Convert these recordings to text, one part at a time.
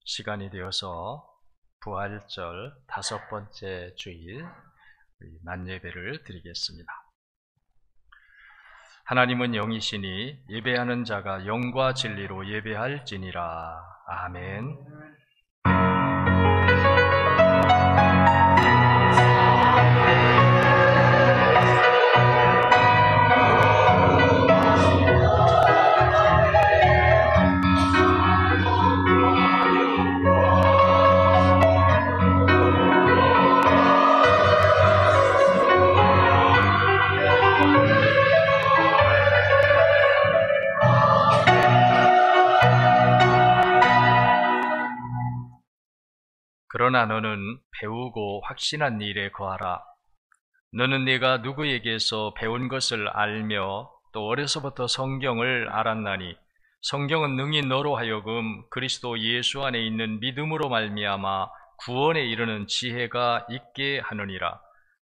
시간이 되어서 부활절 5번째 주일 만예배를 드리겠습니다. 하나님은 영이시니 예배하는 자가 영과 진리로 예배할지니라. 아멘. 그러나 너는 배우고 확신한 일에 거하라. 너는 네가 누구에게서 배운 것을 알며 또 어려서부터 성경을 알았나니 성경은 능히 너로 하여금 그리스도 예수 안에 있는 믿음으로 말미암아 구원에 이르는 지혜가 있게 하느니라.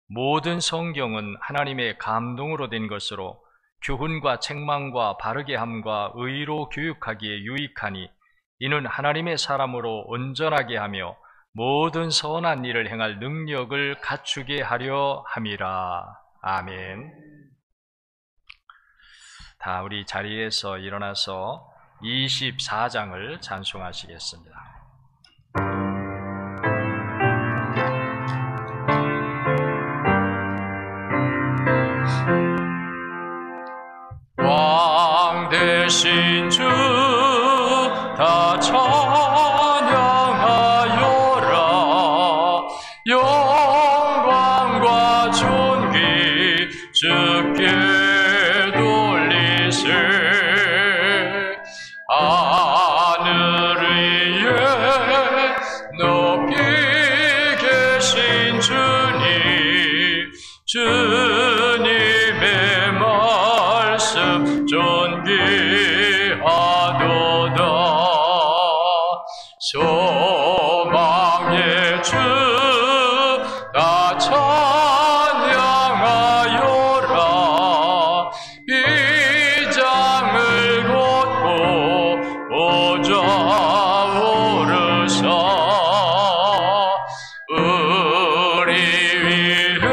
모든 성경은 하나님의 감동으로 된 것으로 교훈과 책망과 바르게 함과 의로 교육하기에 유익하니 이는 하나님의 사람으로 온전하게 하며 모든 선한 일을 행할 능력을 갖추게 하려 함이라. 아멘. 다 우리 자리에서 일어나서 24장을 찬송하시겠습니다. 왕 되신 주 다 영광과 존귀 주께 돌리세. 하늘 위에 높이 계신 주님의 말씀 존귀하도다. 소망의 주 다 찬양하여라. 이 장을 걷고 오자 오르사. 우리 위해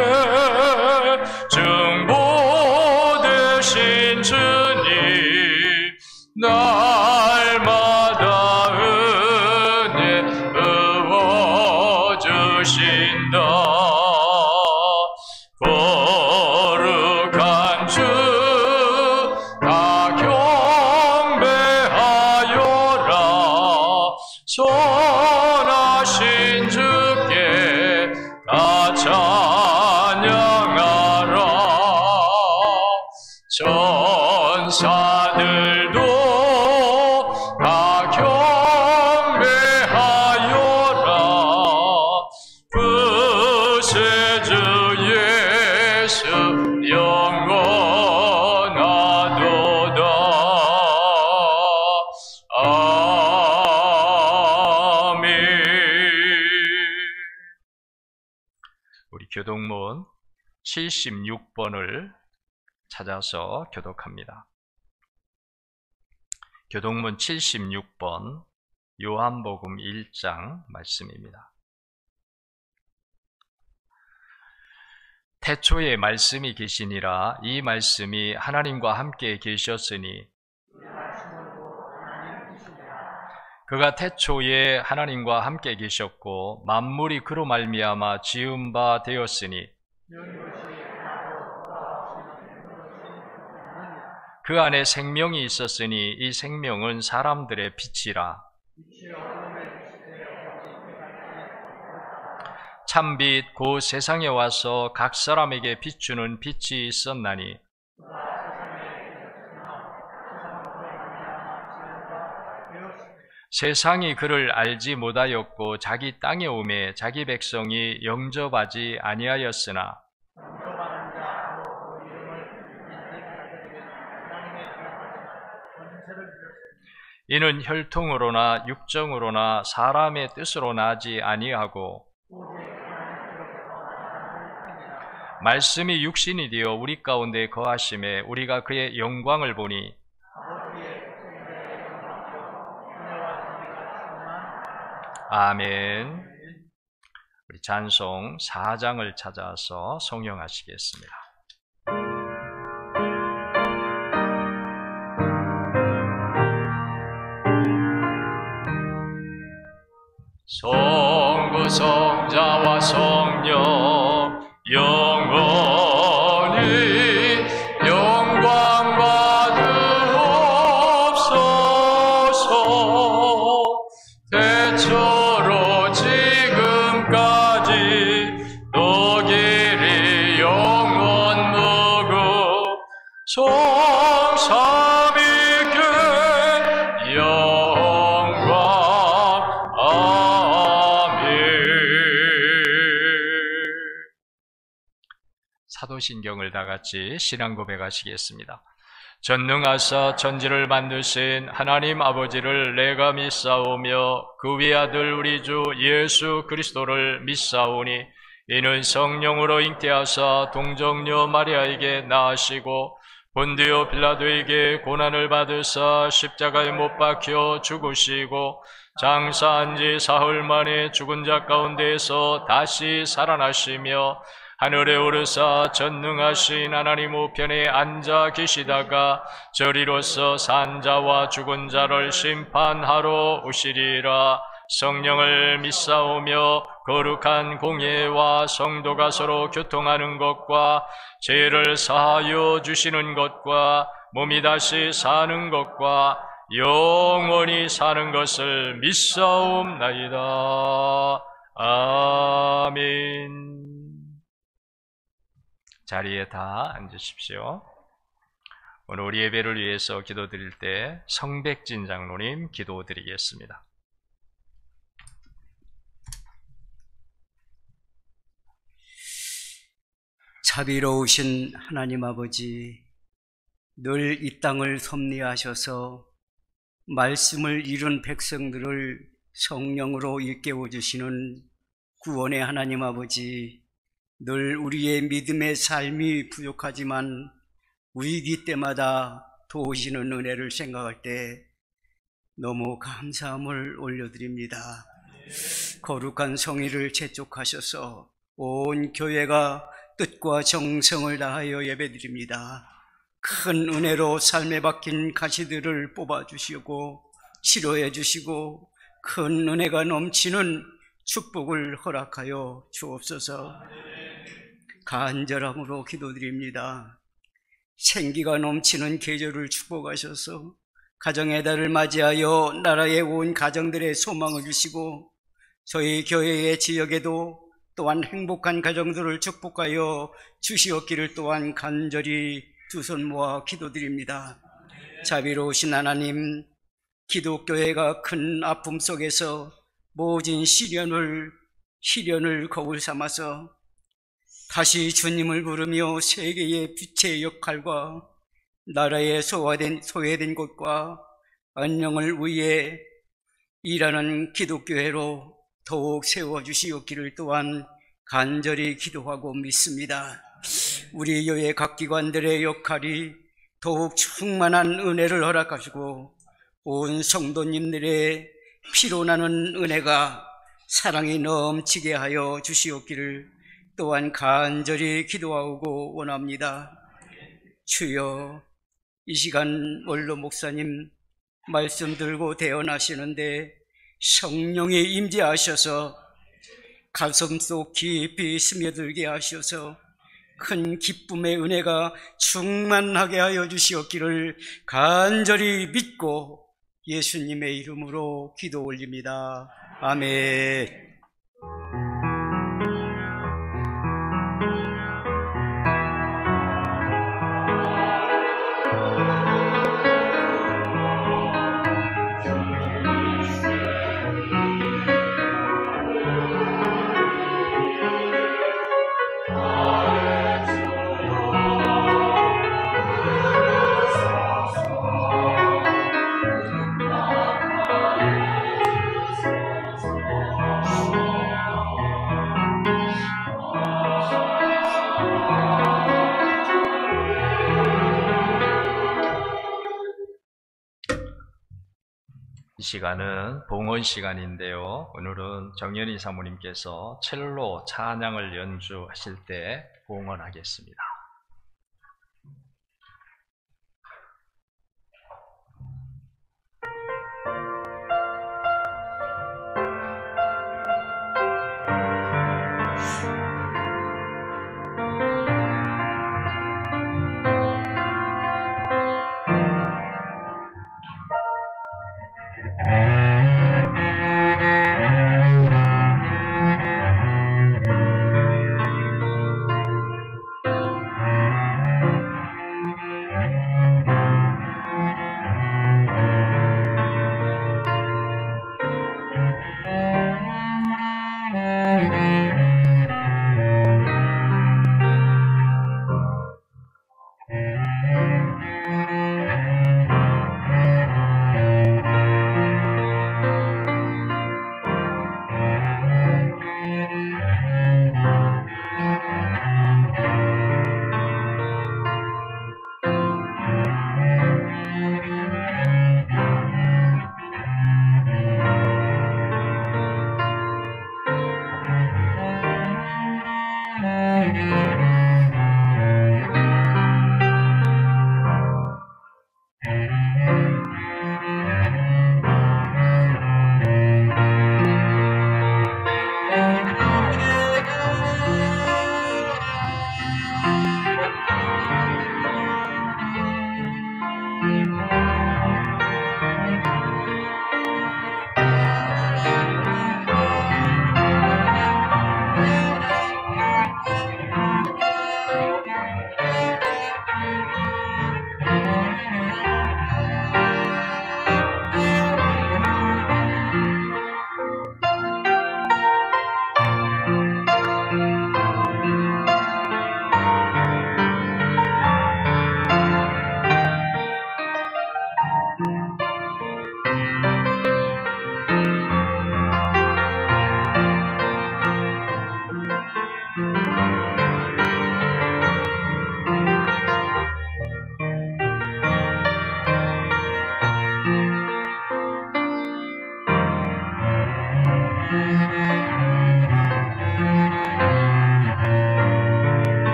중보되신 주님 날마다 은혜 부어주신다. 거룩한 주 다 경배하여라. 선하신 주께 다 찬양하라. 천사들도 다 경배하여라. 구세주 예수 영원하도다. 아멘. 우리 교동문 76번을 찾아서 교독합니다. 교동문 76번 요한복음 1장 말씀입니다. 태초에 말씀이 계시니라. 이 말씀이 하나님과 함께 계셨으니 그가 태초에 하나님과 함께 계셨고 만물이 그로 말미암아 지은 바 되었으니 그 안에 생명이 있었으니 이 생명은 사람들의 빛이라. 참빛 곧 세상에 와서 각 사람에게 비추는 빛이 있었나니 세상이 그를 알지 못하였고 자기 땅에 오매 자기 백성이 영접하지 아니하였으나 이는 혈통으로나 육정으로나 사람의 뜻으로 나지 아니하고 말씀이 육신이 되어 우리 가운데 거하심에 우리가 그의 영광을 보니 아멘. 우리 찬송 4장을 찾아서 성령하시겠습니다. 성부 성자와 성령 영원히 영광 받으옵소서. 대처로 지금까지 또 길이 영원 무궁 성삼위께 영광. 사도신경을 다같이 신앙 고백하시겠습니다. 전능하사 천지를 만드신 하나님 아버지를 내가 믿사오며 그 외아들 우리 주 예수 그리스도를 믿사오니 이는 성령으로 잉태하사 동정녀 마리아에게 낳으시고 본디오 빌라도에게 고난을 받으사 십자가에 못 박혀 죽으시고 장사한 지 사흘 만에 죽은 자 가운데에서 다시 살아나시며 하늘에 오르사 전능하신 하나님 우편에 앉아 계시다가 저리로서 산 자와 죽은 자를 심판하러 오시리라. 성령을 믿사오며 거룩한 공예와 성도가 서로 교통하는 것과 죄를 사하여 주시는 것과 몸이 다시 사는 것과 영원히 사는 것을 믿사옵나이다. 아멘. 자리에 다 앉으십시오. 오늘 우리 예배를 위해서 기도드릴 때 성백진 장로님 기도드리겠습니다. 자비로우신 하나님 아버지, 늘 이 땅을 섭리하셔서 말씀을 잃은 백성들을 성령으로 일깨워 주시는 구원의 하나님 아버지, 늘 우리의 믿음의 삶이 부족하지만 위기 때마다 도우시는 은혜를 생각할 때 너무 감사함을 올려드립니다. 거룩한 성의를 재촉하셔서 온 교회가 뜻과 정성을 다하여 예배드립니다. 큰 은혜로 삶에 박힌 가시들을 뽑아주시고 치료해 주시고 큰 은혜가 넘치는 축복을 허락하여 주옵소서. 간절함으로 기도드립니다. 생기가 넘치는 계절을 축복하셔서 가정의 달을 맞이하여 나라에 온 가정들의 소망을 주시고 저희 교회의 지역에도 또한 행복한 가정들을 축복하여 주시옵기를 또한 간절히 두 손 모아 기도드립니다. 자비로우신 하나님, 기독교회가 큰 아픔 속에서 모진 시련을 거울 삼아서 다시 주님을 부르며 세계의 빛의 역할과 나라의 소외된 곳과 안녕을 위해 일하는 기독교회로 더욱 세워주시옵기를 또한 간절히 기도하고 믿습니다. 우리 교회 각 기관들의 역할이 더욱 충만한 은혜를 허락하시고 온 성도님들의 피로나는 은혜가 사랑이 넘치게 하여 주시옵기를 또한 간절히 기도하고 원합니다. 주여, 이 시간 원로 목사님 말씀 들고 대언하시는데 성령이 임재하셔서 가슴속 깊이 스며들게 하셔서 큰 기쁨의 은혜가 충만하게 하여 주시옵기를 간절히 믿고 예수님의 이름으로 기도 올립니다. 아멘. 시간은 봉헌 시간인데요. 오늘은 정연희 사모님께서 첼로 찬양을 연주하실 때 봉헌하겠습니다.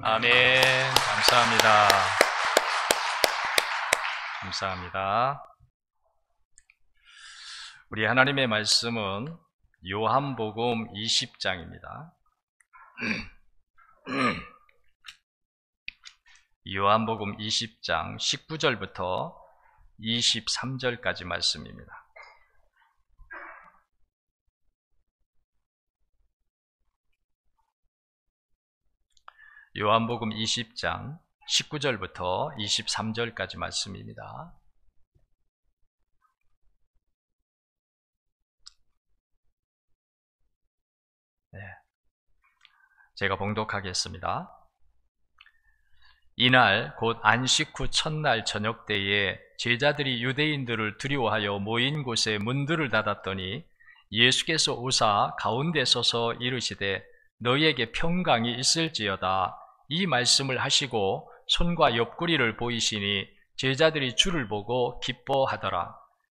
아멘. 감사합니다. 감사합니다. 우리 하나님의 말씀은 요한복음 20장입니다. 요한복음 20장 19절부터 23절까지 말씀입니다. 요한복음 20장 19절부터 23절까지 말씀입니다. 네, 제가 봉독하겠습니다. 이날 곧 안식 후 첫날 저녁 때에 제자들이 유대인들을 두려워하여 모인 곳에 문들을 닫았더니 예수께서 오사 가운데 서서 이르시되 너희에게 평강이 있을지어다. 이 말씀을 하시고 손과 옆구리를 보이시니 제자들이 주를 보고 기뻐하더라.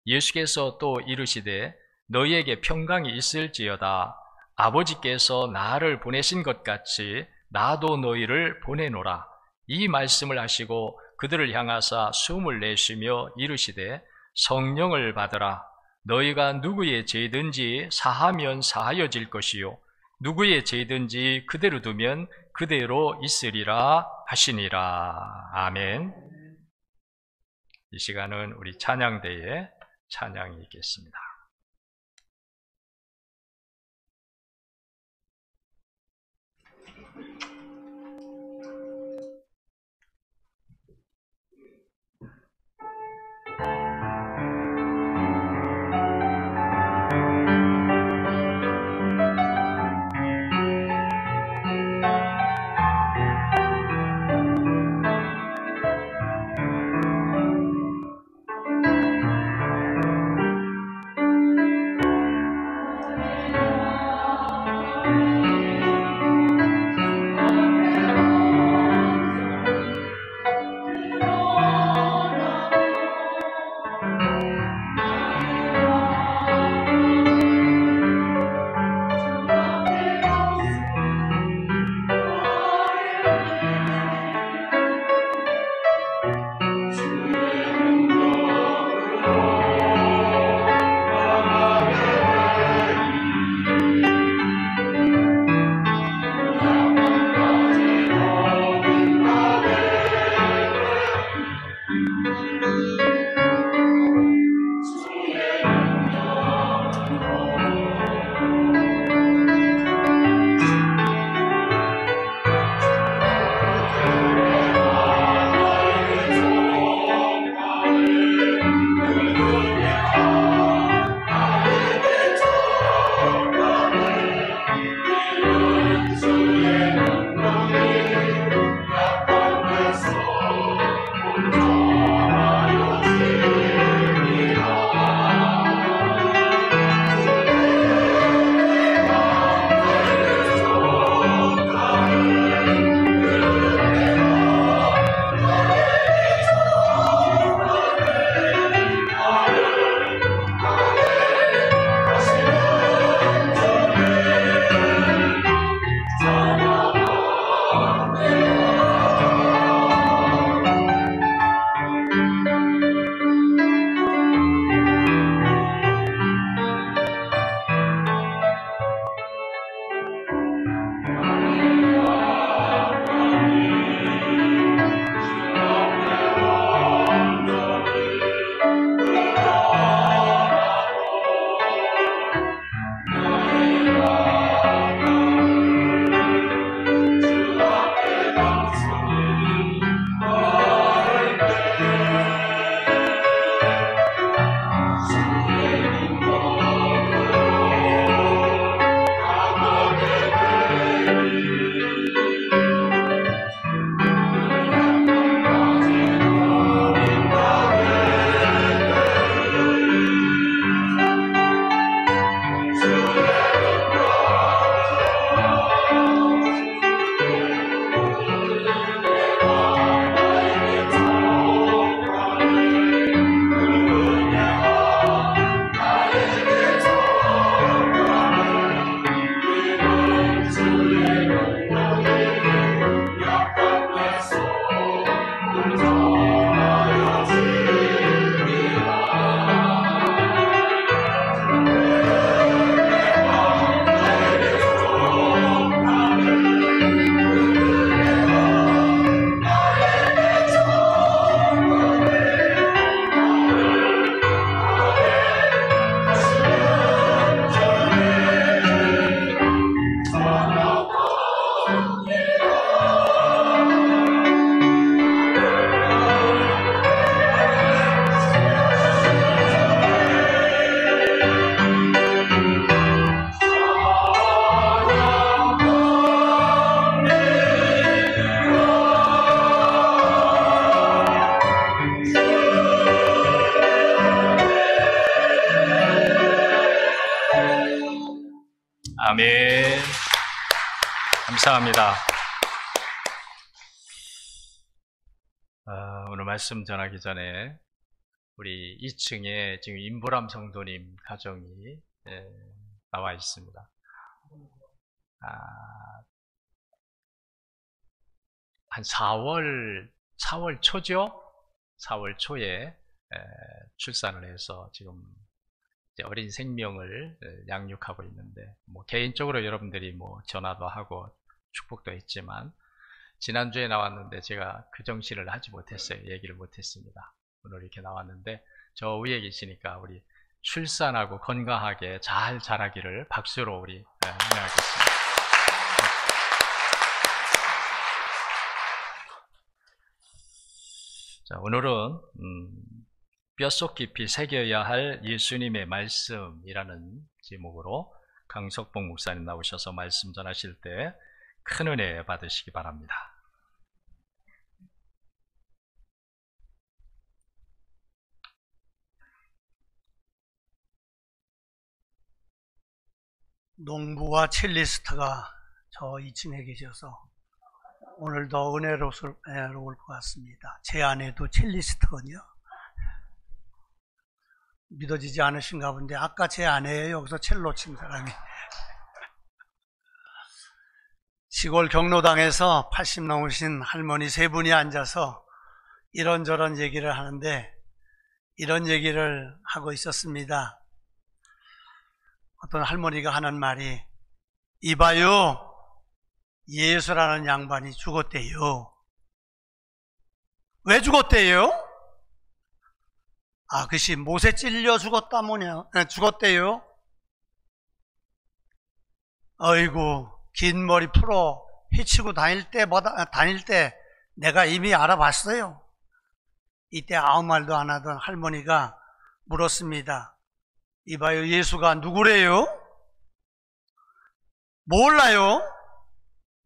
예수께서 또 이르시되 너희에게 평강이 있을지어다. 아버지께서 나를 보내신 것 같이 나도 너희를 보내노라. 이 말씀을 하시고 그들을 향하사 숨을 내쉬며 이르시되 성령을 받으라. 너희가 누구의 죄든지 사하면 사하여질 것이요 누구의 죄든지 그대로 두면 그대로 있으리라 하시니라. 아멘. 이 시간은 우리 찬양대의 찬양이 있겠습니다. 아멘. 감사합니다. 오늘 말씀 전하기 전에 우리 2층에 지금 임보람 성도님 가정이 나와 있습니다. 한 4월 초죠? 4월 초에 출산을 해서 지금 이제 어린 생명을 양육하고 있는데, 개인적으로 여러분들이 전화도 하고 축복도 했지만, 지난주에 나왔는데 제가 그 정신을 하지 못했어요. 얘기를 못했습니다. 오늘 이렇게 나왔는데, 저 위에 계시니까 우리 출산하고 건강하게 잘 자라기를 박수로 우리 응원하겠습니다. 자, 오늘은 뼛속 깊이 새겨야 할 예수님의 말씀이라는 제목으로 강석봉 목사님 나오셔서 말씀 전하실 때 큰 은혜 받으시기 바랍니다. 농부와 첼리스트가 저 2층에 계셔서 오늘도 은혜로울 것 같습니다. 제 아내도 첼리스트거든요. 믿어지지 않으신가 본데 아까 제 아내예요. 여기서 첼로 친 사람이. 시골 경로당에서 80 넘으신 할머니 3분이 앉아서 이런저런 얘기를 하는데, 이런 얘기를 하고 있었습니다. 어떤 할머니가 하는 말이, 이봐요, 예수라는 양반이 죽었대요. 왜 죽었대요? 그것이 못에 찔려 죽었대요. 어이구, 긴 머리 풀어 헤치고 다닐 때 내가 이미 알아봤어요. 이때 아무 말도 안 하던 할머니가 물었습니다. 이봐요, 예수가 누구래요? 몰라요.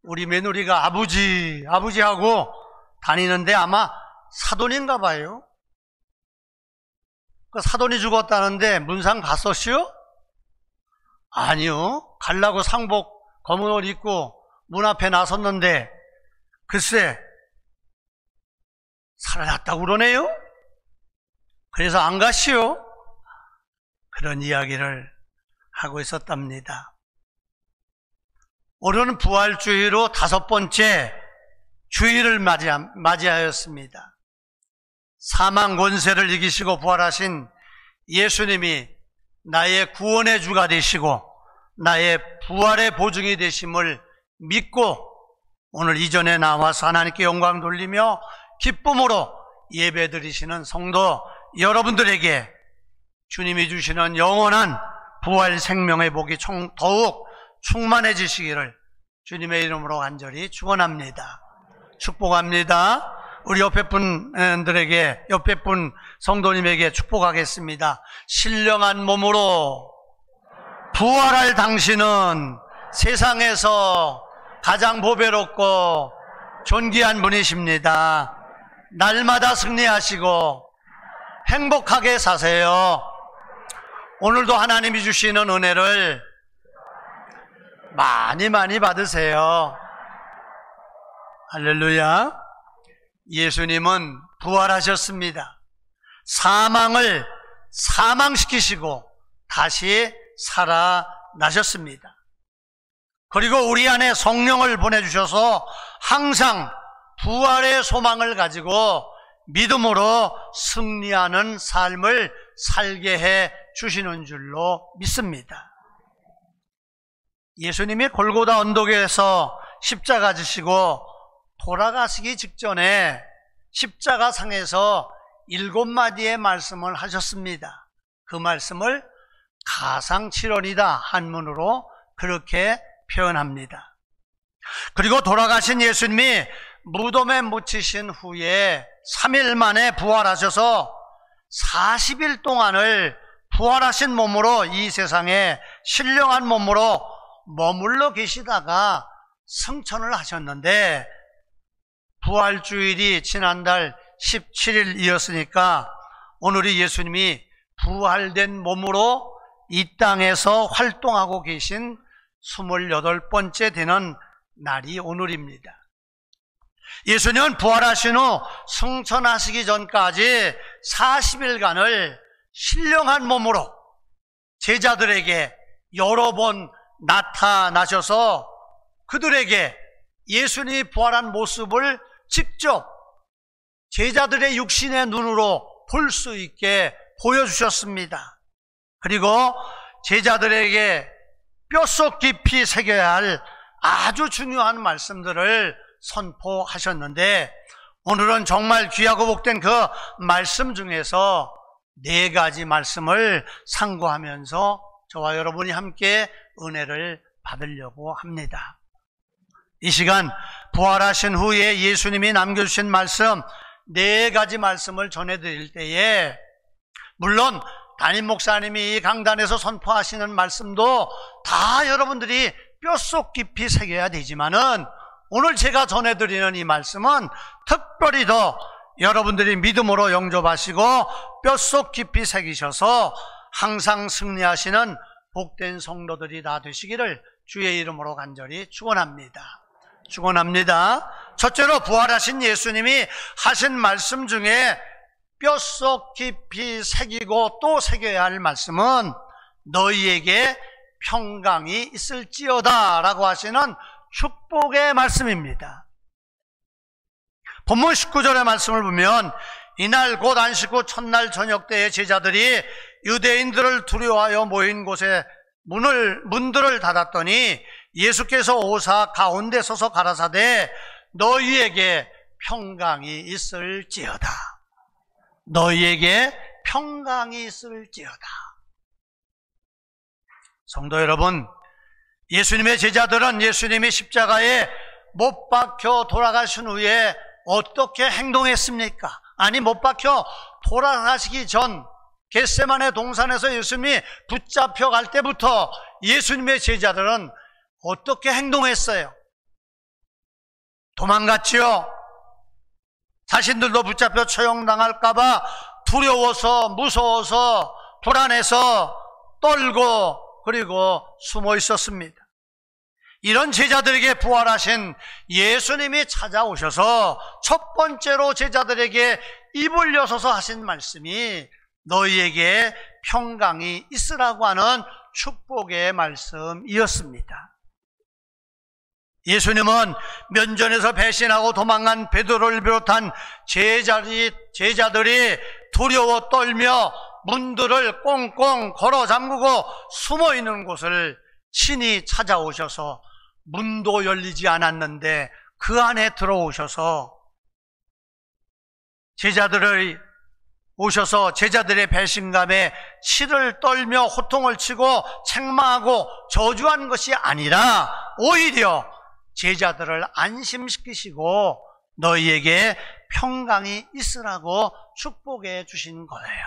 우리 며느리가 아버지 하고 다니는데 아마 사돈인가 봐요. 그 사돈이 죽었다는데 문상 갔었시요? 아니요. 갈라고 상복 검은 옷 입고 문 앞에 나섰는데 글쎄 살아났다고 그러네요. 그래서 안 갔시요. 그런 이야기를 하고 있었답니다. 오늘은 부활주의로 5번째 주일을 맞이하였습니다. 사망 권세를 이기시고 부활하신 예수님이 나의 구원의 주가 되시고 나의 부활의 보증이 되심을 믿고 오늘 이전에 나와서 하나님께 영광 돌리며 기쁨으로 예배드리시는 성도 여러분들에게 주님이 주시는 영원한 부활 생명의 복이 더욱 충만해지시기를 주님의 이름으로 간절히 축원합니다. 축복합니다. 우리 옆에 분들에게, 옆에 분 성도님에게 축복하겠습니다. 신령한 몸으로 부활할 당신은 세상에서 가장 보배롭고 존귀한 분이십니다. 날마다 승리하시고 행복하게 사세요. 오늘도 하나님이 주시는 은혜를 많이 받으세요. 할렐루야. 예수님은 부활하셨습니다. 사망을 사망시키시고 다시 살아나셨습니다. 그리고 우리 안에 성령을 보내주셔서 항상 부활의 소망을 가지고 믿음으로 승리하는 삶을 살게 해 주시는 줄로 믿습니다. 예수님이 골고다 언덕에서 십자가 지시고 돌아가시기 직전에 십자가 상에서 7마디의 말씀을 하셨습니다. 그 말씀을 가상칠언이다 한문으로 그렇게 표현합니다. 그리고 돌아가신 예수님이 무덤에 묻히신 후에 3일 만에 부활하셔서 40일 동안을 부활하신 몸으로 이 세상에 신령한 몸으로 머물러 계시다가 승천을 하셨는데, 부활주일이 지난달 17일이었으니까 오늘이 예수님이 부활된 몸으로 이 땅에서 활동하고 계신 28번째 되는 날이 오늘입니다. 예수님은 부활하신 후 승천하시기 전까지 40일간을 신령한 몸으로 제자들에게 여러 번 나타나셔서 그들에게 예수님이 부활한 모습을 직접 제자들의 육신의 눈으로 볼 수 있게 보여주셨습니다. 그리고 제자들에게 뼛속 깊이 새겨야 할 아주 중요한 말씀들을 선포하셨는데, 오늘은 정말 귀하고 복된 그 말씀 중에서 4가지 말씀을 상고하면서 저와 여러분이 함께 은혜를 받으려고 합니다. 이 시간 부활하신 후에 예수님이 남겨주신 말씀 4가지 말씀을 전해드릴 때에, 물론 담임 목사님이 이 강단에서 선포하시는 말씀도 다 여러분들이 뼛속 깊이 새겨야 되지만은, 오늘 제가 전해드리는 이 말씀은 특별히 더 여러분들이 믿음으로 영접하시고 뼛속 깊이 새기셔서 항상 승리하시는 복된 성도들이 다 되시기를 주의 이름으로 간절히 축원합니다. 첫째로 부활하신 예수님이 하신 말씀 중에 뼛속 깊이 새기고 또 새겨야 할 말씀은 너희에게 평강이 있을지어다 라고 하시는 축복의 말씀입니다. 본문 19절의 말씀을 보면, 이날 곧 안식 후 첫날 저녁 때에 제자들이 유대인들을 두려워하여 모인 곳에 문들을 닫았더니 예수께서 오사 가운데 서서 가라사대 너희에게 평강이 있을지어다. 너희에게 평강이 있을지어다. 성도 여러분, 예수님의 제자들은 예수님이 십자가에 못 박혀 돌아가신 후에 어떻게 행동했습니까? 아니, 못 박혀 돌아가시기 전 겟세마네 동산에서 예수님이 붙잡혀 갈 때부터 예수님의 제자들은 어떻게 행동했어요? 도망갔지요. 자신들도 붙잡혀 처형당할까봐 두려워서, 무서워서, 불안해서 떨고 그리고 숨어 있었습니다. 이런 제자들에게 부활하신 예수님이 찾아오셔서 첫 번째로 제자들에게 입을 여서서 하신 말씀이 너희에게 평강이 있으라고 하는 축복의 말씀이었습니다. 예수님은 면전에서 배신하고 도망간 베드로를 비롯한 제자들이 두려워 떨며 문들을 꽁꽁 걸어 잠그고 숨어 있는 곳을 친히 찾아오셔서 문도 열리지 않았는데 그 안에 들어오셔서 제자들의 배신감에 치를 떨며 호통을 치고 책망하고 저주한 것이 아니라 오히려 제자들을 안심시키시고 너희에게 평강이 있으라고 축복해 주신 거예요.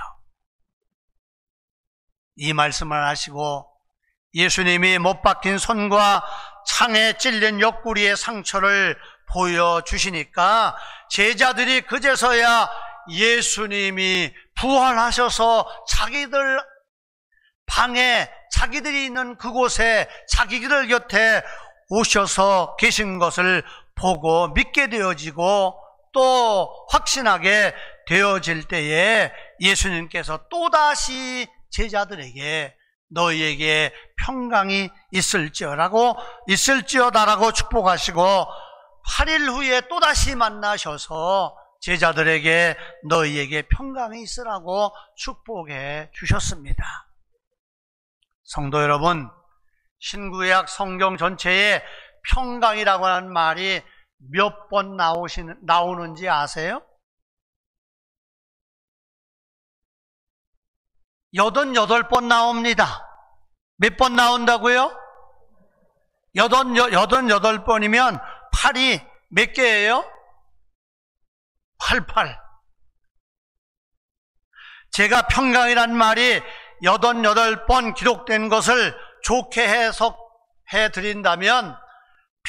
이 말씀을 하시고 예수님이 못 박힌 손과 창에 찔린 옆구리의 상처를 보여주시니까 제자들이 그제서야 예수님이 부활하셔서 자기들 방에, 자기들이 있는 그곳에, 자기들 곁에 오셔서 계신 것을 보고 믿게 되어지고 또 확신하게 되어질 때에 예수님께서 또다시 제자들에게 너희에게 평강이 있을지어다라고 축복하시고 8일 후에 또다시 만나셔서 제자들에게 너희에게 평강이 있으라고 축복해 주셨습니다. 성도 여러분, 신구약 성경 전체에 평강이라고 하는 말이 몇 번 나오는지 아세요? 88번 나옵니다. 몇 번 나온다고요? 88번이면 8이 몇 개예요? 88. 제가 평강이란 말이 88번 기록된 것을 좋게 해석해 드린다면,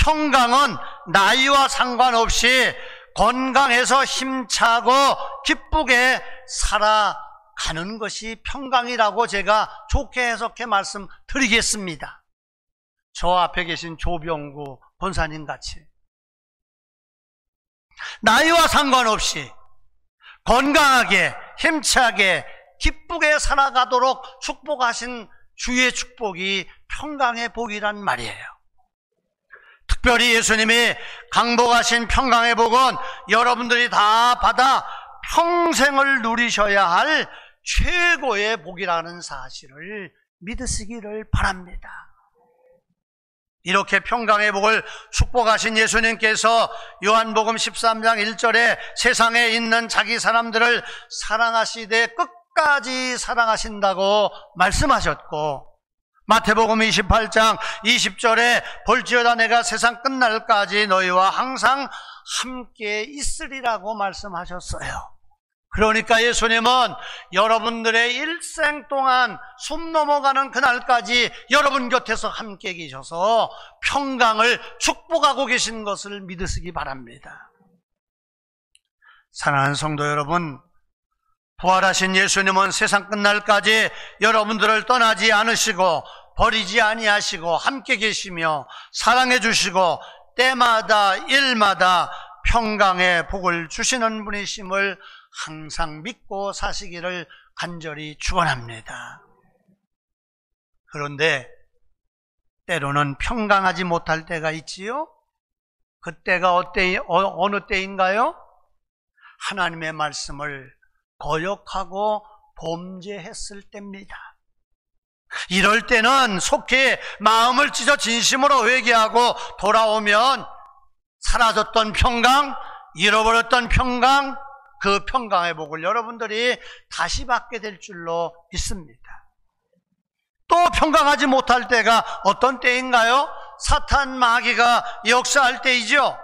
평강은 나이와 상관없이 건강해서 힘차고 기쁘게 살아가는 것이 평강이라고 제가 좋게 해석해 말씀드리겠습니다. 저 앞에 계신 조병구 권사님 같이 나이와 상관없이 건강하게 힘차게 기쁘게 살아가도록 축복하신 주의 축복이 평강의 복이란 말이에요. 특별히 예수님이 강복하신 평강의 복은 여러분들이 다 받아 평생을 누리셔야 할 최고의 복이라는 사실을 믿으시기를 바랍니다. 이렇게 평강의 복을 축복하신 예수님께서 요한복음 13장 1절에 세상에 있는 자기 사람들을 사랑하시되 끝까지 사랑하신다고 말씀하셨고, 마태복음 28장 20절에 볼지어다 내가 세상 끝날까지 너희와 항상 함께 있으리라고 말씀하셨어요. 그러니까 예수님은 여러분들의 일생 동안 숨 넘어가는 그날까지 여러분 곁에서 함께 계셔서 평강을 축복하고 계신 것을 믿으시기 바랍니다. 사랑하는 성도 여러분, 부활하신 예수님은 세상 끝날까지 여러분들을 떠나지 않으시고 버리지 아니하시고 함께 계시며 사랑해 주시고 때마다 일마다 평강의 복을 주시는 분이심을 항상 믿고 사시기를 간절히 축원합니다. 그런데 때로는 평강하지 못할 때가 있지요. 그때가 어느 때인가요? 하나님의 말씀을 거역하고 범죄했을 때입니다. 이럴 때는 속히 마음을 찢어 진심으로 회개하고 돌아오면 사라졌던 평강, 잃어버렸던 평강, 그 평강의 복을 여러분들이 다시 받게 될 줄로 믿습니다. 또 평강하지 못할 때가 어떤 때인가요? 사탄 마귀가 역사할 때이죠.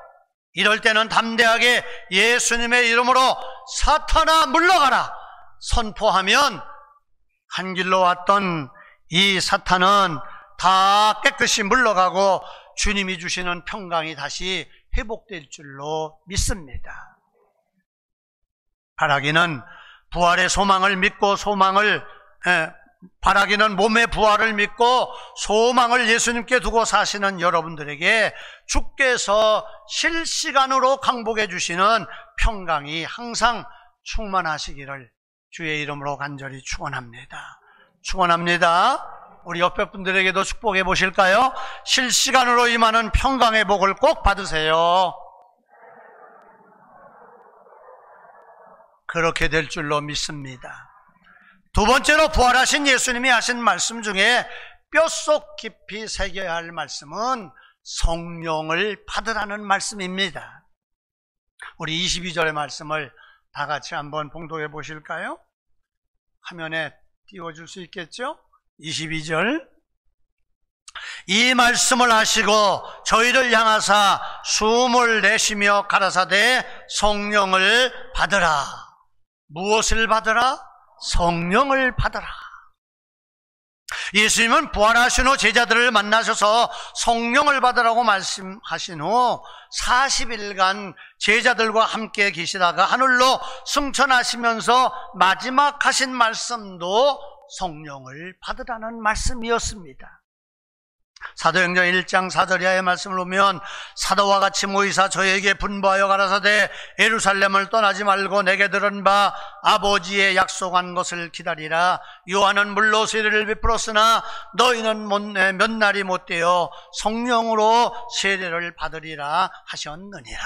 이럴 때는 담대하게 예수님의 이름으로 사탄아 물러가라 선포하면 한 길로 왔던 이 사탄은 다 깨끗이 물러가고 주님이 주시는 평강이 다시 회복될 줄로 믿습니다. 바라기는 부활의 소망을 믿고 바라기는 몸의 부활을 믿고 소망을 예수님께 두고 사시는 여러분들에게 주께서 실시간으로 강복해 주시는 평강이 항상 충만하시기를 주의 이름으로 간절히 축원합니다. 축원합니다. 우리 옆에 분들에게도 축복해 보실까요? 실시간으로 임하는 평강의 복을 꼭 받으세요. 그렇게 될 줄로 믿습니다. 두 번째로 부활하신 예수님이 하신 말씀 중에 뼛속 깊이 새겨야 할 말씀은 성령을 받으라는 말씀입니다. 우리 22절의 말씀을 다 같이 한번 봉독해 보실까요? 화면에 띄워줄 수 있겠죠? 22절. 이 말씀을 하시고 저희를 향하사 숨을 내쉬며 가라사대 성령을 받으라. 무엇을 받으라? 성령을 받으라. 예수님은 부활하신 후 제자들을 만나셔서 성령을 받으라고 말씀하신 후 40일간 제자들과 함께 계시다가 하늘로 승천하시면서 마지막 하신 말씀도 성령을 받으라는 말씀이었습니다. 사도행전 1장 4절 이하의 말씀을 보면 사도와 같이 모이사 저에게 분부하여 가라사대 예루살렘을 떠나지 말고 내게 들은 바 아버지의 약속한 것을 기다리라. 요한은 물로 세례를 베풀었으나 너희는 몇 날이 못되어 성령으로 세례를 받으리라 하셨느니라.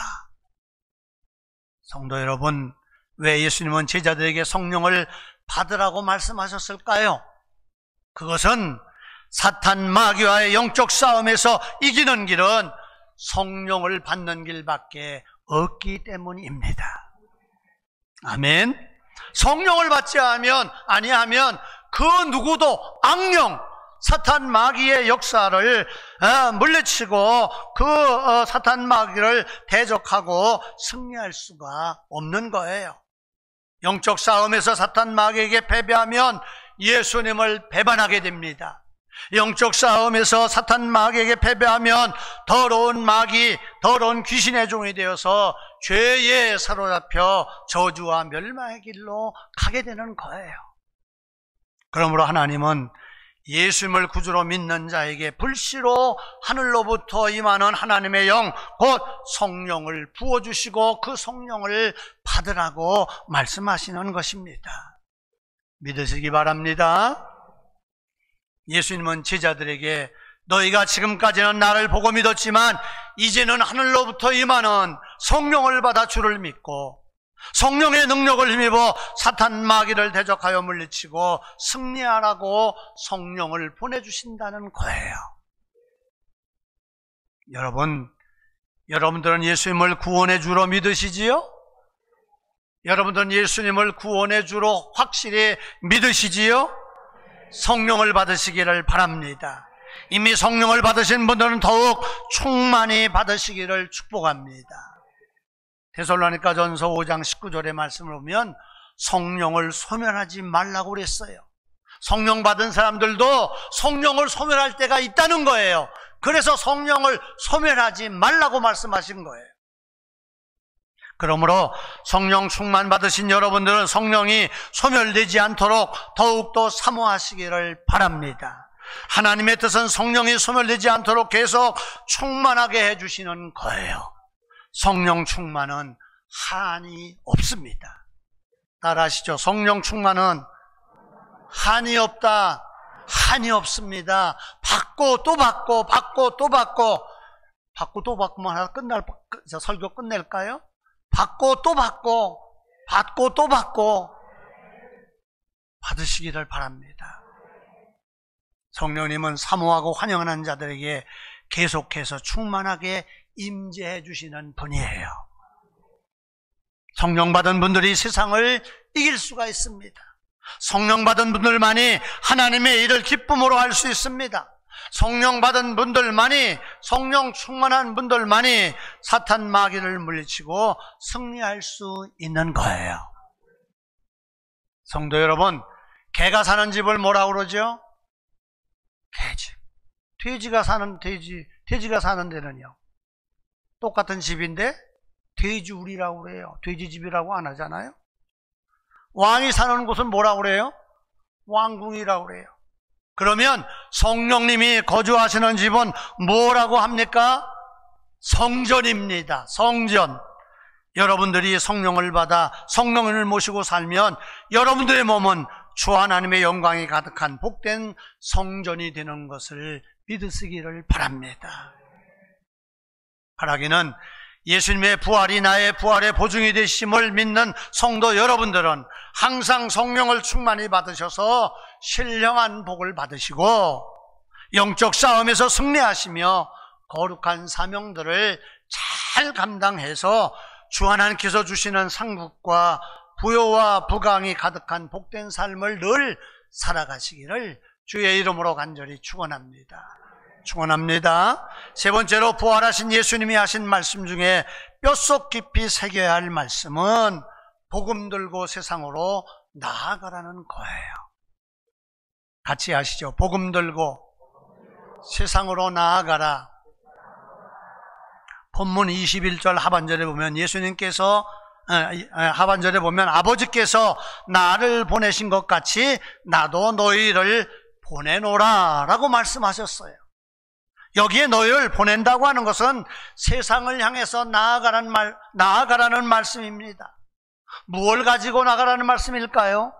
성도 여러분, 왜 예수님은 제자들에게 성령을 받으라고 말씀하셨을까요? 그것은 사탄 마귀와의 영적 싸움에서 이기는 길은 성령을 받는 길밖에 없기 때문입니다. 아멘. 성령을 받지 아니하면 그 누구도 악령, 사탄 마귀의 역사를 물리치고 그 사탄 마귀를 대적하고 승리할 수가 없는 거예요. 영적 싸움에서 사탄 마귀에게 패배하면 예수님을 배반하게 됩니다. 영적 싸움에서 사탄 마귀에게 패배하면 더러운 마귀, 더러운 귀신의 종이 되어서 죄에 사로잡혀 저주와 멸망의 길로 가게 되는 거예요. 그러므로 하나님은 예수님을 구주로 믿는 자에게 불시로 하늘로부터 임하는 하나님의 영, 곧 성령을 부어주시고 그 성령을 받으라고 말씀하시는 것입니다. 믿으시기 바랍니다. 예수님은 제자들에게 너희가 지금까지는 나를 보고 믿었지만 이제는 하늘로부터 임하는 성령을 받아 주를 믿고 성령의 능력을 힘입어 사탄 마귀를 대적하여 물리치고 승리하라고 성령을 보내주신다는 거예요. 여러분들은 예수님을 구원의 주로 믿으시지요? 여러분들은 예수님을 구원의 주로 확실히 믿으시지요? 성령을 받으시기를 바랍니다. 이미 성령을 받으신 분들은 더욱 충만히 받으시기를 축복합니다. 데살로니가전서 5장 19절의 말씀을 보면 성령을 소멸하지 말라고 그랬어요. 성령 받은 사람들도 성령을 소멸할 때가 있다는 거예요. 그래서 성령을 소멸하지 말라고 말씀하신 거예요. 그러므로 성령 충만 받으신 여러분들은 성령이 소멸되지 않도록 더욱더 사모하시기를 바랍니다. 하나님의 뜻은 성령이 소멸되지 않도록 계속 충만하게 해주시는 거예요. 성령 충만은 한이 없습니다. 따라하시죠. 성령 충만은 한이 없다. 한이 없습니다. 받고 또 받고 받고 또 받고 받고 또 받고만 하다 설교 끝낼까요? 받고 또 받고 받고 또 받고 받으시기를 바랍니다. 성령님은 사모하고 환영하는 자들에게 계속해서 충만하게 임재해 주시는 분이에요. 성령 받은 분들이 세상을 이길 수가 있습니다. 성령 받은 분들만이 하나님의 일을 기쁨으로 할 수 있습니다. 성령 받은 분들만이, 성령 충만한 분들만이 사탄 마귀를 물리치고 승리할 수 있는 거예요. 성도 여러분, 개가 사는 집을 뭐라고 그러죠? 개집. 돼지가 사는 데는요, 똑같은 집인데 돼지우리라고 그래요. 돼지집이라고 안 하잖아요. 왕이 사는 곳은 뭐라고 그래요? 왕궁이라고 그래요. 그러면 성령님이 거주하시는 집은 뭐라고 합니까? 성전입니다. 성전. 여러분들이 성령을 받아 성령을 모시고 살면 여러분들의 몸은 주 하나님의 영광이 가득한 복된 성전이 되는 것을 믿으시기를 바랍니다. 바라기는 예수님의 부활이 나의 부활의 보증이 되심을 믿는 성도 여러분들은 항상 성령을 충만히 받으셔서 신령한 복을 받으시고 영적 싸움에서 승리하시며 거룩한 사명들을 잘 감당해서 주 하나님께서 주시는 상급과 부요와 부강이 가득한 복된 삶을 늘 살아가시기를 주의 이름으로 간절히 축원합니다. 축원합니다. 세 번째로 부활하신 예수님이 하신 말씀 중에 뼛속 깊이 새겨야 할 말씀은 복음 들고 세상으로 나아가라는 거예요. 같이 하시죠. 복음 들고 세상으로 나아가라. 본문 21절 하반절에 보면 예수님께서 하반절에 보면 아버지께서 나를 보내신 것 같이 나도 너희를 보내노라 라고 말씀하셨어요. 여기에 너희를 보낸다고 하는 것은 세상을 향해서 나아가라는 말씀입니다. 무엇을 가지고 나가라는 말씀일까요?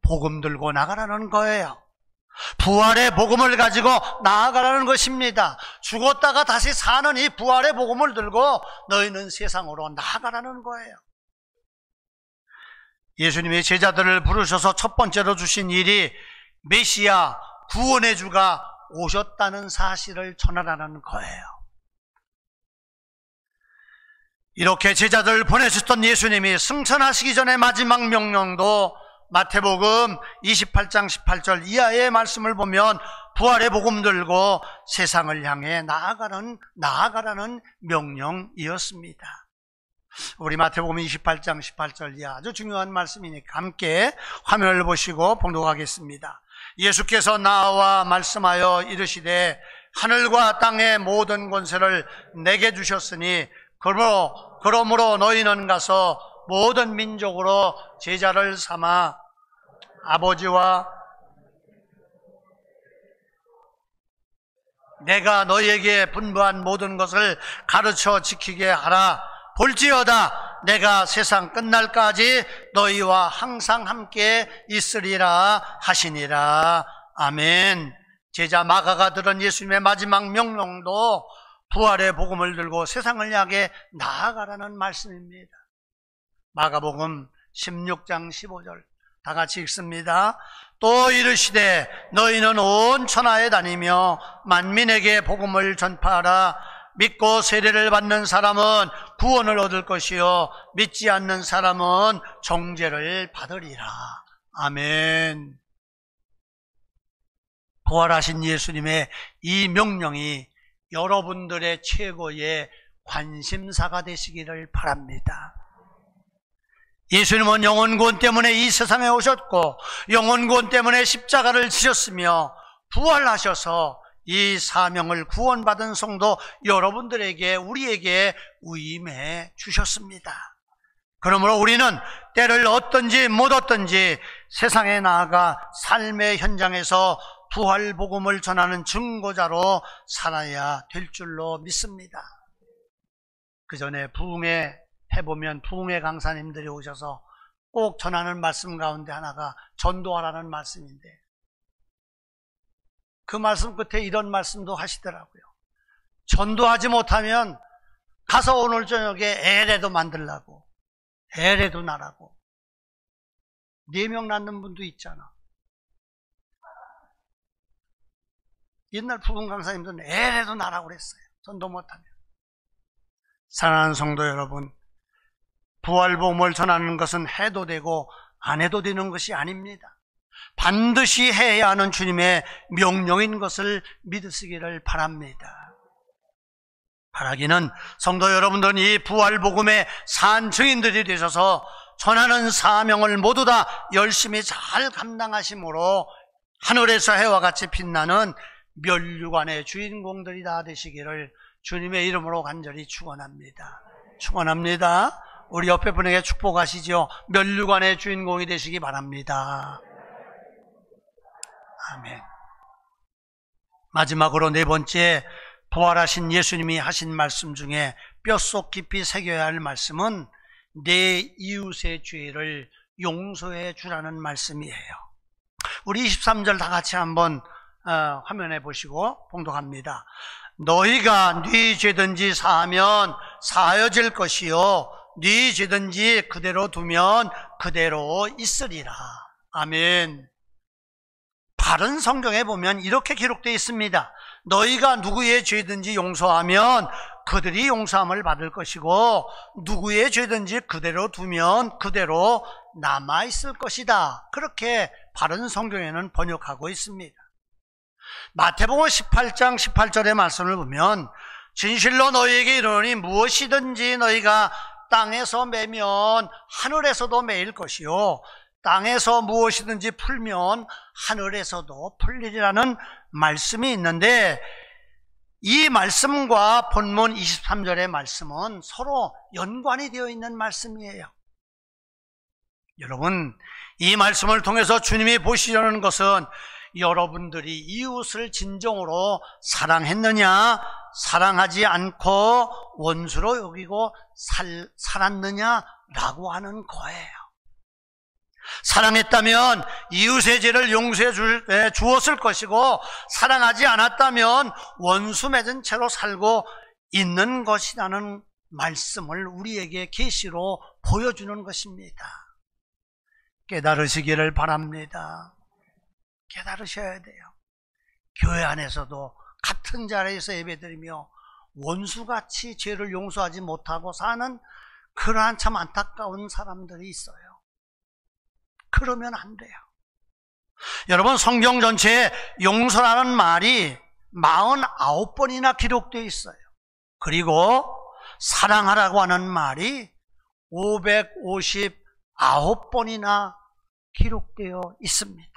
복음 들고 나가라는 거예요. 부활의 복음을 가지고 나아가라는 것입니다. 죽었다가 다시 사는 이 부활의 복음을 들고 너희는 세상으로 나아가라는 거예요. 예수님이 제자들을 부르셔서 첫 번째로 주신 일이 메시아 구원의 주가 오셨다는 사실을 전하라는 거예요. 이렇게 제자들을 보내셨던 예수님이 승천하시기 전에 마지막 명령도 마태복음 28장 18절 이하의 말씀을 보면 부활의 복음 들고 세상을 향해 나아가라는 명령이었습니다. 우리 마태복음 28장 18절 이하 아주 중요한 말씀이니까 함께 화면을 보시고 봉독하겠습니다. 예수께서 나와 말씀하여 이르시되 하늘과 땅의 모든 권세를 내게 주셨으니 그러므로 너희는 가서 모든 민족으로 제자를 삼아 아버지와 내가 너희에게 분부한 모든 것을 가르쳐 지키게 하라. 볼지어다 내가 세상 끝날까지 너희와 항상 함께 있으리라 하시니라. 아멘. 제자 마가가 들은 예수님의 마지막 명령도 부활의 복음을 들고 세상을 향해 나아가라는 말씀입니다. 마가복음 16장 15절 다 같이 읽습니다. 또 이르시되 너희는 온 천하에 다니며 만민에게 복음을 전파하라. 믿고 세례를 받는 사람은 구원을 얻을 것이요 믿지 않는 사람은 정죄를 받으리라. 아멘. 부활하신 예수님의 이 명령이 여러분들의 최고의 관심사가 되시기를 바랍니다. 예수님은 영혼구원 때문에 이 세상에 오셨고 영혼구원 때문에 십자가를 지셨으며 부활하셔서 이 사명을 구원받은 성도 여러분들에게 우리에게 위임해 주셨습니다. 그러므로 우리는 때를 얻든지 못 얻든지 세상에 나아가 삶의 현장에서 부활 복음을 전하는 증거자로 살아야 될 줄로 믿습니다. 그 전에 부흥회 해보면 부흥회 강사님들이 오셔서 꼭 전하는 말씀 가운데 하나가 전도하라는 말씀인데 그 말씀 끝에 이런 말씀도 하시더라고요. 전도하지 못하면 가서 오늘 저녁에 애래도 만들라고, 애래도 나라고. 4명 낳는 분도 있잖아. 옛날 부흥 강사님들은 애래도 나라고 그랬어요. 전도 못하면. 사랑하는 성도 여러분, 부활복음을 전하는 것은 해도 되고 안 해도 되는 것이 아닙니다. 반드시 해야 하는 주님의 명령인 것을 믿으시기를 바랍니다. 바라기는 성도 여러분들은 이 부활복음의 산 증인들이 되셔서 전하는 사명을 모두 다 열심히 잘 감당하심으로 하늘에서 해와 같이 빛나는 면류관의 주인공들이 다 되시기를 주님의 이름으로 간절히 축원합니다. 축원합니다. 우리 옆에 분에게 축복하시죠. 면류관의 주인공이 되시기 바랍니다. 아멘. 마지막으로 4번째, 부활하신 예수님이 하신 말씀 중에 뼛속 깊이 새겨야 할 말씀은 내 이웃의 죄를 용서해 주라는 말씀이에요. 우리 23절 다 같이 한번 화면에 보시고 봉독합니다. 너희가 네 죄든지 사하면 사하여질 것이요 네 죄든지 그대로 두면 그대로 있으리라. 아멘. 바른 성경에 보면 이렇게 기록되어 있습니다. 너희가 누구의 죄든지 용서하면 그들이 용서함을 받을 것이고 누구의 죄든지 그대로 두면 그대로 남아있을 것이다. 그렇게 바른 성경에는 번역하고 있습니다. 마태복음 18장 18절의 말씀을 보면 진실로 너희에게 이르노니 무엇이든지 너희가 땅에서 매면 하늘에서도 매일 것이요 땅에서 무엇이든지 풀면 하늘에서도 풀리리라는 말씀이 있는데 이 말씀과 본문 23절의 말씀은 서로 연관이 되어 있는 말씀이에요. 여러분, 이 말씀을 통해서 주님이 보시려는 것은 여러분들이 이웃을 진정으로 사랑했느냐, 사랑하지 않고 원수로 여기고 살았느냐라고 하는 거예요. 사랑했다면 이웃의 죄를 용서해 주었을 것이고 사랑하지 않았다면 원수 맺은 채로 살고 있는 것이라는 말씀을 우리에게 계시로 보여주는 것입니다. 깨달으시기를 바랍니다. 깨달으셔야 돼요. 교회 안에서도 같은 자리에서 예배드리며 원수같이 죄를 용서하지 못하고 사는 그러한 참 안타까운 사람들이 있어요. 그러면 안 돼요. 여러분, 성경 전체에 용서라는 말이 49번이나 기록되어 있어요. 그리고 사랑하라고 하는 말이 559번이나 기록되어 있습니다.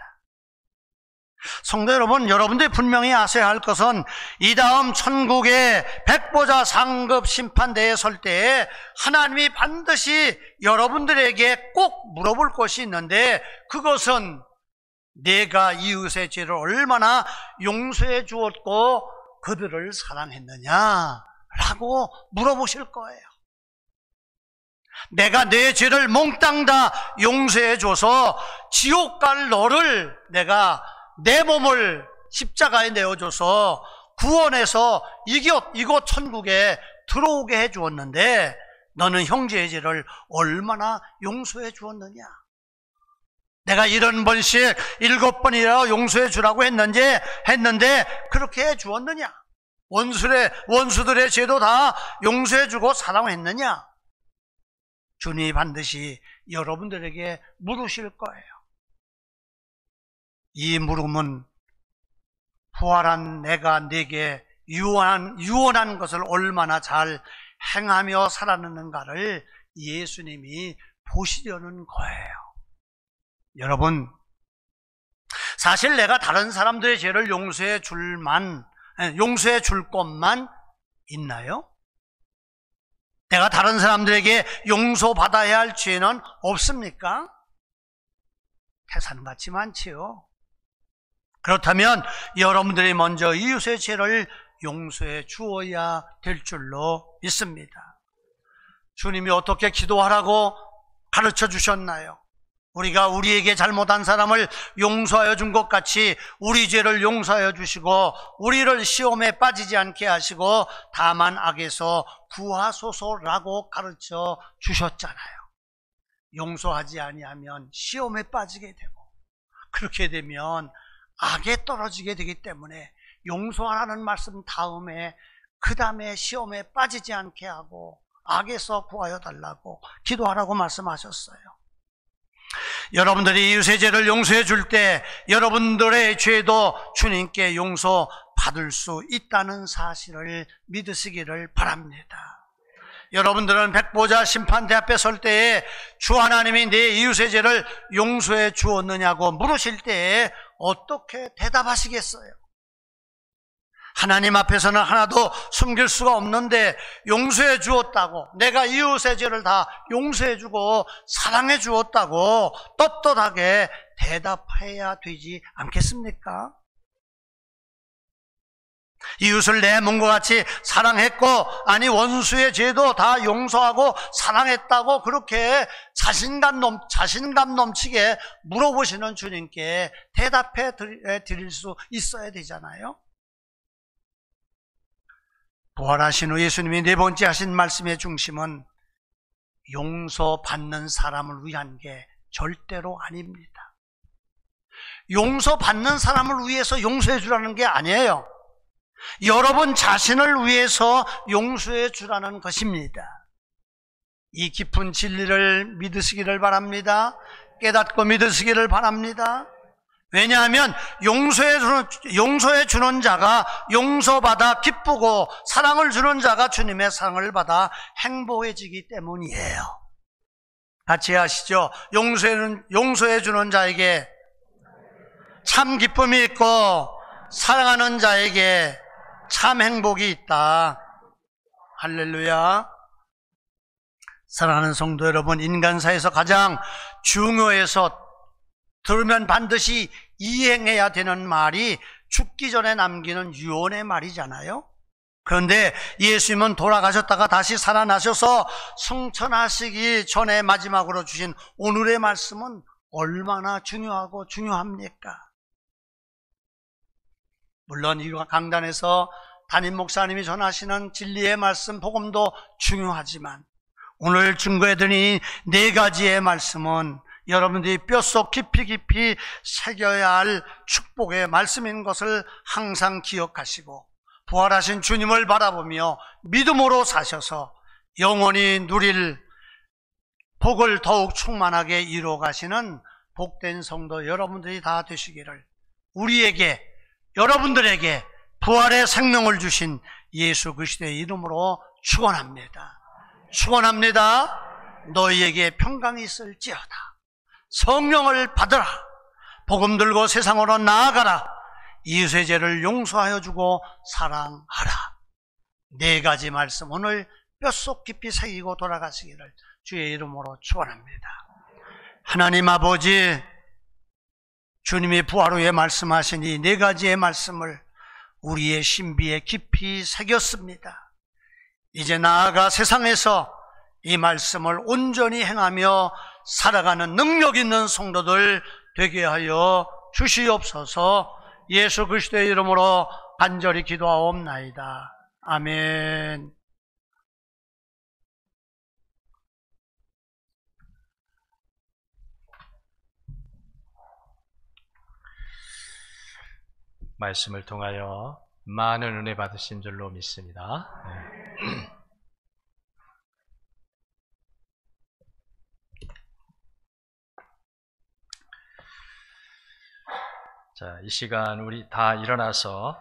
성도 여러분, 여러분들이 분명히 아셔야 할 것은 이 다음 천국의 백보자 상급 심판대에 설 때에 하나님이 반드시 여러분들에게 꼭 물어볼 것이 있는데 그것은 내가 이웃의 죄를 얼마나 용서해 주었고 그들을 사랑했느냐라고 물어보실 거예요. 내가 내 죄를 몽땅 다 용서해줘서 지옥 갈 너를 내가 내 몸을 십자가에 내어줘서 구원해서 이곳 천국에 들어오게 해주었는데 너는 형제의 죄를 얼마나 용서해 주었느냐? 내가 70번씩 7번이라 용서해 주라고 했는데 그렇게 해 주었느냐? 원수들의 죄도 다 용서해 주고 사랑했느냐? 주님이 반드시 여러분들에게 물으실 거예요. 이 물음은 부활한 내가 내게 유언한 것을 얼마나 잘 행하며 살아내는가를 예수님이 보시려는 거예요. 여러분, 사실 내가 다른 사람들의 죄를 용서해 줄 것만 있나요? 내가 다른 사람들에게 용서받아야 할 죄는 없습니까? 태산같이 많지요. 그렇다면 여러분들이 먼저 이웃의 죄를 용서해 주어야 될 줄로 믿습니다. 주님이 어떻게 기도하라고 가르쳐 주셨나요? 우리가 우리에게 잘못한 사람을 용서하여 준 것 같이 우리 죄를 용서하여 주시고 우리를 시험에 빠지지 않게 하시고 다만 악에서 구하소서라고 가르쳐 주셨잖아요. 용서하지 아니하면 시험에 빠지게 되고 그렇게 되면 악에 떨어지게 되기 때문에 용서하라는 말씀 그 다음에 시험에 빠지지 않게 하고 악에서 구하여 달라고 기도하라고 말씀하셨어요. 여러분들이 이웃의 죄를 용서해 줄 때 여러분들의 죄도 주님께 용서받을 수 있다는 사실을 믿으시기를 바랍니다. 여러분들은 백보자 심판대 앞에 설 때에 주 하나님이 내 이웃의 죄를 용서해 주었느냐고 물으실 때에 어떻게 대답하시겠어요? 하나님 앞에서는 하나도 숨길 수가 없는데 용서해 주었다고, 내가 이웃의 죄를 다 용서해 주고 사랑해 주었다고 떳떳하게 대답해야 되지 않겠습니까? 이웃을 내 몸과 같이 사랑했고, 아니 원수의 죄도 다 용서하고 사랑했다고 그렇게 자신감 넘치게 물어보시는 주님께 대답해 드릴 수 있어야 되잖아요. 부활하신 후 예수님이 네 번째 하신 말씀의 중심은 용서받는 사람을 위한 게 절대로 아닙니다. 용서받는 사람을 위해서 용서해 주라는 게 아니에요. 여러분 자신을 위해서 용서해 주라는 것입니다. 이 깊은 진리를 믿으시기를 바랍니다. 깨닫고 믿으시기를 바랍니다. 왜냐하면 용서해 주는 자가 용서받아 기쁘고 사랑을 주는 자가 주님의 사랑을 받아 행복해지기 때문이에요. 같이 하시죠. 용서해 주는 자에게 참 기쁨이 있고 사랑하는 자에게 참 행복이 있다. 할렐루야. 사랑하는 성도 여러분, 인간사에서 가장 중요해서 들으면 반드시 이행해야 되는 말이 죽기 전에 남기는 유언의 말이잖아요. 그런데 예수님은 돌아가셨다가 다시 살아나셔서 승천하시기 전에 마지막으로 주신 오늘의 말씀은 얼마나 중요하고 중요합니까? 물론 이 강단에서 담임 목사님이 전하시는 진리의 말씀, 복음도 중요하지만 오늘 증거해드린 네 가지의 말씀은 여러분들이 뼛속 깊이 새겨야 할 축복의 말씀인 것을 항상 기억하시고 부활하신 주님을 바라보며 믿음으로 사셔서 영원히 누릴 복을 더욱 충만하게 이루어 가시는 복된 성도 여러분들이 다 되시기를 여러분들에게 부활의 생명을 주신 예수 그리스도의 이름으로 축원합니다. 축원합니다. 너희에게 평강이 있을지어다. 성령을 받으라. 복음 들고 세상으로 나아가라. 이웃의 죄를 용서하여 주고 사랑하라. 네 가지 말씀 오늘 뼛속 깊이 새기고 돌아가시기를 주의 이름으로 축원합니다. 하나님 아버지, 주님이 부활 후에 말씀하신 이 네 가지의 말씀을 우리의 신비에 깊이 새겼습니다. 이제 나아가 세상에서 이 말씀을 온전히 행하며 살아가는 능력 있는 성도들 되게 하여 주시옵소서. 예수 그리스도의 이름으로 간절히 기도하옵나이다. 아멘. 말씀을 통하여 많은 은혜 받으신 줄로 믿습니다. 자, 이 시간 우리 다 일어나서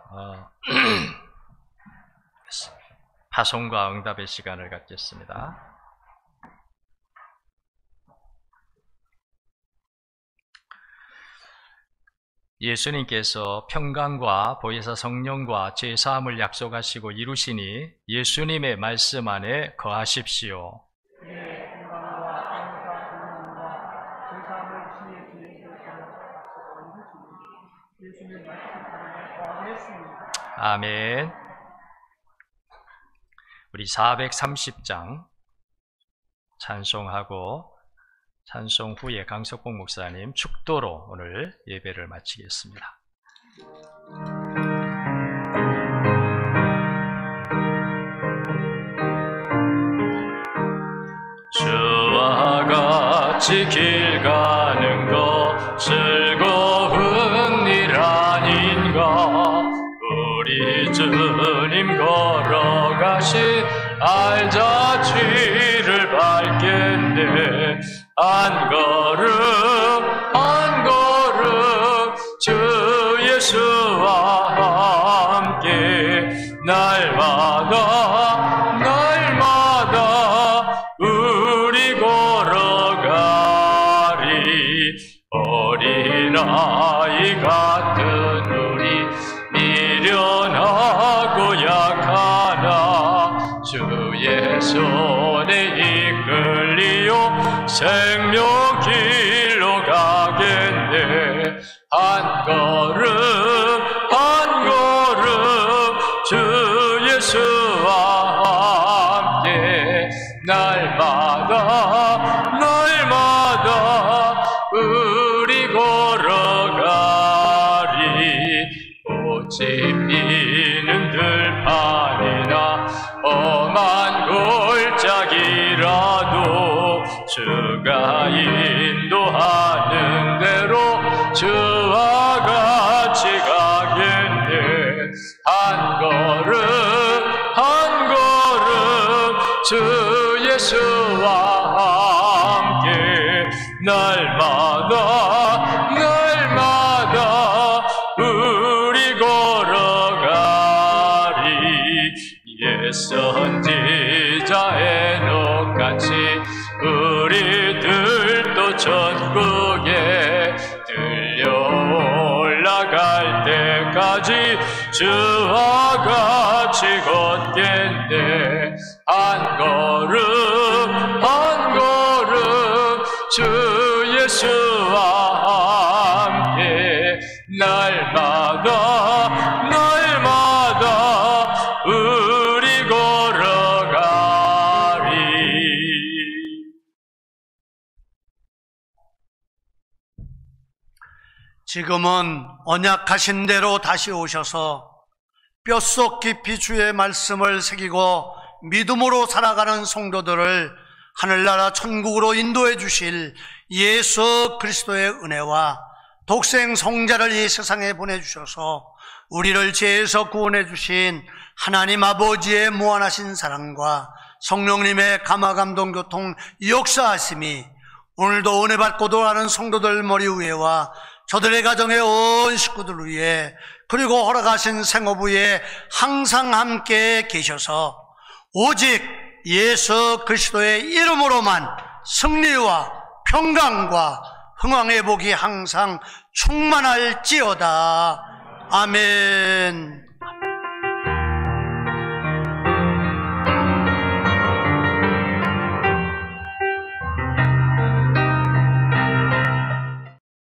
파송과 응답의 시간을 갖겠습니다. 예수님께서 평강과 보혜사 성령과 죄사함을 약속하시고 이루시니 예수님의 말씀 안에 거하십시오. 아멘. 우리 430장 찬송하고 찬송 후에 강석봉 목사님 축도로 오늘 예배를 마치겠습니다. 주와 같이 길 가는 것 즐거운 일 아닌가. 우리 주님 걸어가신 알자취를 밟겠네. 한 걸음 한 걸음 주 예수와 함께 날마다 날마다 우리 걸어가리. 어린아이 같은 우리 미련하고 약하나 주의 손에 이끌리요 생명길로 가겠네. 한 걸음 한 걸음 주 예수와 함께 날마다 날마다 우리 걸어가리. 꽃이 피는 들판이나 험한 골짜기라도 주가 인도하는 대로 주와 같이 가겠네. 한 걸음 한 걸음 주 예수와 함께 날마다 날마다 우리 걸어가리. 옛 선지자 에녹같이 우리들도 천국에 들려 올라갈 때까지 주와 같이 걷겠네. 한 걸음 한 걸음 주 예수와 함께 날마다 날마다 우리 걸어가리. 지금은 언약하신 대로 다시 오셔서 뼛속 깊이 주의 말씀을 새기고 믿음으로 살아가는 성도들을 하늘나라 천국으로 인도해 주실 예수 그리스도의 은혜와 독생 성자를 이 세상에 보내주셔서 우리를 죄에서 구원해 주신 하나님 아버지의 무한하신 사랑과 성령님의 감화감동 교통 역사하심이 오늘도 은혜 받고 돌아가는 성도들 머리 위에와 저들의 가정의 온 식구들 위에 그리고 허락하신 생업 위에 항상 함께 계셔서 오직 예수 그리스도의 이름으로만 승리와 평강과 흥왕의 복이 항상 충만할지어다. 아멘.